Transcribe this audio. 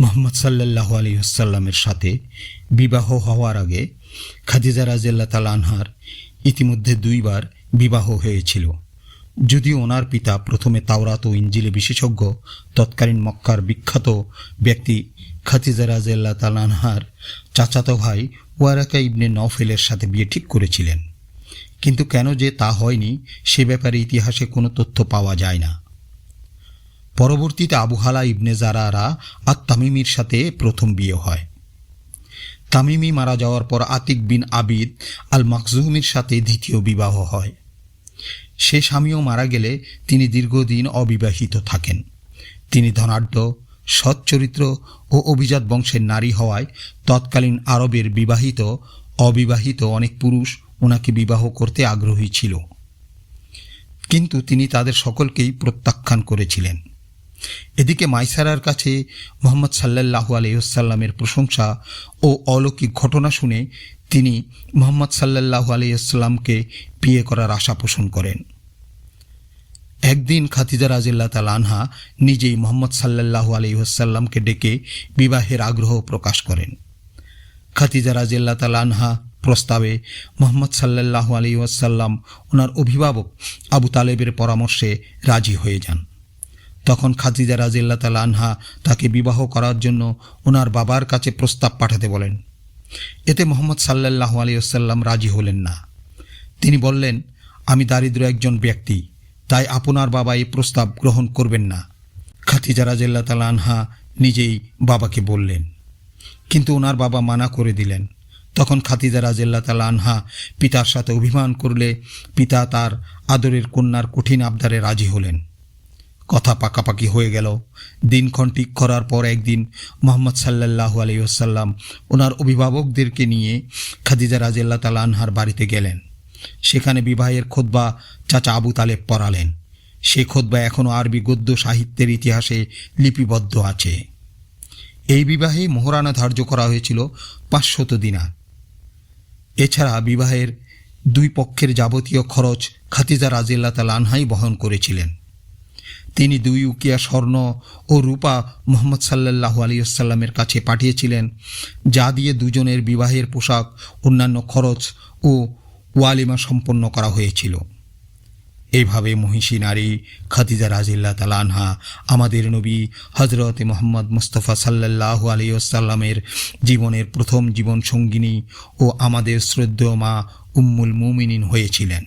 মুহাম্মদ সাল্লাল্লাহু আলাইহি ওয়াসাল্লামের সাথে বিবাহ হওয়ার আগে খাদিজা রাদিয়াল্লাহু তাআলা আনহার ইতিমধ্যে দুইবার বিবাহ হয়েছিল। যদিও ওনার পিতা প্রথমে তাওরাত ও ইনজিলে বিশেষজ্ঞ তৎকালীন মক্কার বিখ্যাত ব্যক্তি খাদিজা রাদিয়াল্লাহু তাআলা আনহার চাচাতো ভাই ওয়ারাকা ইবনে নওফেলের সাথে বিয়ে ঠিক করেছিলেন, কিন্তু কেন যে তা হয়নি সে ব্যাপারে ইতিহাসে কোনো তথ্য পাওয়া যায় না। পরবর্তীতে আবু হালা ইবনে জারারা আর তামিমির সাথে প্রথম বিয়ে হয়। তামিমি মারা যাওয়ার পর আতিক বিন আবিদ আল মাকজুমির সাথে দ্বিতীয় বিবাহ হয়। সে স্বামীও মারা গেলে তিনি দীর্ঘদিন অবিবাহিত থাকেন। তিনি ধনাঢ্য, সৎ চরিত্র ও অভিজাত বংশের নারী হওয়ায় তৎকালীন আরবের বিবাহিত অবিবাহিত অনেক পুরুষ ওনাকে বিবাহ করতে আগ্রহী ছিল, কিন্তু তিনি তাদের সকলকেই প্রত্যাখ্যান করেছিলেন। এদিকে মাইসারার কাছে মুহাম্মদ সাল্লাল্লাহু আলাইহি ওয়াসাল্লামের প্রশংসা ও অলৌকিক ঘটনা শুনে তিনি মুহাম্মদ সাল্লাল্লাহু আলাইহি ওয়াসাল্লামকে বিয়ে করার আশা পোষণ করেন। একদিন খাদিজা রাদিয়াল্লাহু তাআলা আনহা নিজেই মুহাম্মদ সাল্লাল্লাহু আলাইহি ওয়াসাল্লামকে ডেকে বিবাহের আগ্রহ প্রকাশ করেন। খাদিজা রাদিয়াল্লাহু তাআলা আনহা প্রস্তাবে মুহাম্মদ সাল্লাল্লাহু আলাইহি ওয়াসাল্লাম ওনার অভিভাবক আবু তালেবের পরামর্শে রাজি হয়ে যান। তখন খাদিজা রাদিয়াল্লাহু তাআলা আনহা তাকে বিবাহ করার জন্য ওনার বাবার কাছে প্রস্তাব পাঠাতে বলেন। এতে মুহাম্মদ সাল্লাল্লাহু আলাইহি ওয়াসাল্লাম রাজি হলেন না। তিনি বললেন, আমি দারিদ্র একজন ব্যক্তি, তাই আপনার বাবা এই প্রস্তাব গ্রহণ করবেন না। খাদিজা রাদিয়াল্লাহু তাআলা আনহা নিজেই বাবাকে বললেন, কিন্তু ওনার বাবা মানা করে দিলেন। তখন খাদিজা রাদিয়াল্লাহু তাআলা আনহা পিতার সাথে অভিমান করলে পিতা তার আদরের কন্যার কঠিন আবদারে রাজি হলেন। কথা পাকাপাকি হয়ে গেল। দিনক্ষণ ঠিক করার পর একদিন মুহাম্মদ সাল্লাল্লাহু আলাইহি ওয়াসাল্লাম ওনার অভিভাবকদেরকে নিয়ে খাদিজা রাদিয়াল্লাহু তাআলা আনহার বাড়িতে গেলেন। সেখানে বিবাহের খুতবা চাচা আবু তালেব পড়ালেন। সেই খুতবা এখনও আরবি গদ্য সাহিত্যের ইতিহাসে লিপিবদ্ধ আছে। এই বিবাহে মোহরানা ধার্য করা হয়েছিল 500 দিনার। এছাড়া বিবাহের দুই পক্ষের যাবতীয় খরচ খাদিজা রাদিয়াল্লাহু তাআলা আনহাই বহন করেছিলেন। তিনি 2 উকিয়া স্বর্ণ ও রূপা মুহাম্মদ সাল্লাল্লাহু আলাইহি ওয়াসাল্লামের কাছে পাঠিয়েছিলেন, যা দিয়ে দুজনের বিবাহের পোশাক, অন্যান্য খরচ ও ওয়ালিমা সম্পন্ন করা হয়েছিল। এইভাবে মহিষী নারী খাদিজা রাদিয়াল্লাহু তাআলা আনহা আমাদের নবী হযরত মুহাম্মদ মুস্তাফা সাল্লাল্লাহু আলাইহি ওয়াসাল্লামের জীবনের প্রথম জীবন সঙ্গিনী ও আমাদের শ্রদ্ধেয় মা উম্মুল মুমিনিন হয়েছিলেন।